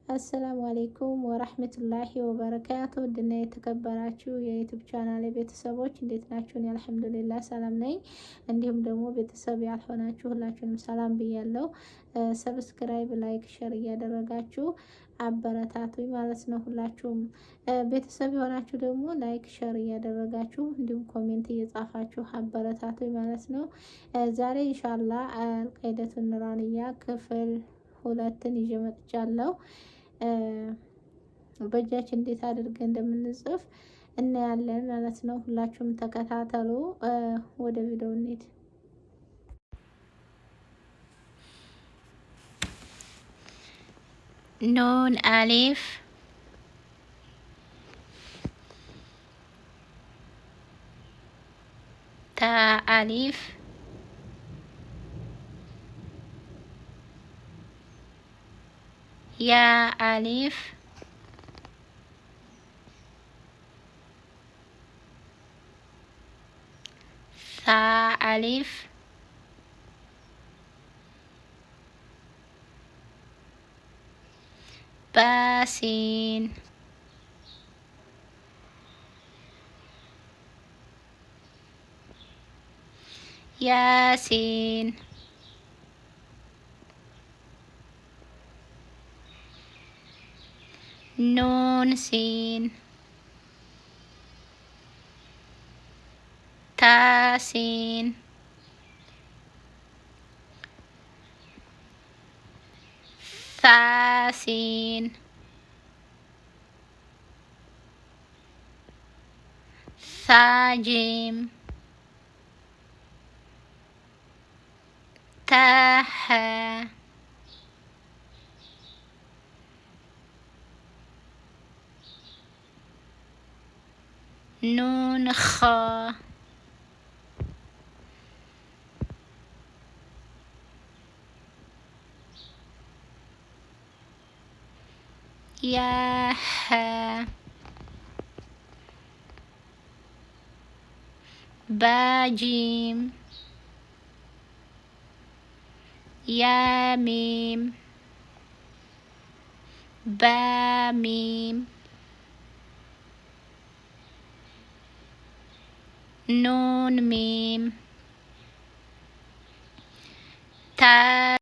አሰላሙ አሌይኩም ወራህመቱላሂ ወበረካቱ። ውድና የተከበራችሁ የዩቱብ ቻናል ቤተሰቦች እንዴት ናችሁ? እኔ አልሐምዱሊላህ ሰላም ነኝ። እንዲሁም ደግሞ ቤተሰብ ያልሆናችሁ ሁላችሁንም ሰላም ብያለሁ። ሰብስክራይብ፣ ላይክ፣ ሸር እያደረጋችሁ አበረታቱኝ ማለት ነው። ሁላችሁም ቤተሰብ የሆናችሁ ደግሞ ላይክ ሸር እያደረጋችሁ እንዲሁም ኮሜንት እየጻፋችሁ አበረታቱኝ ማለት ነው። ዛሬ ኢንሻአላህ አልቃይደቱን ኑራንያ ክፍል 2ን ይዤ መጥቻለሁ። በእጃችን እንዴት አድርገን እንደምንጽፍ እናያለን ማለት ነው። ሁላችሁም ተከታተሉ። ወደ ቪዲዮ እንሂድ። ኑን አሊፍ ታ አሊፍ ያ አሊፍ ሳ አሊፍ ባ ሲን ያሲን ኑን ሲን ታሲን ሳሲን ሳጂም ታሀ ኑን ኸ ያ ሀ ባ ጂም ያ ሚም ባ ሚም ኑን ሚም ታ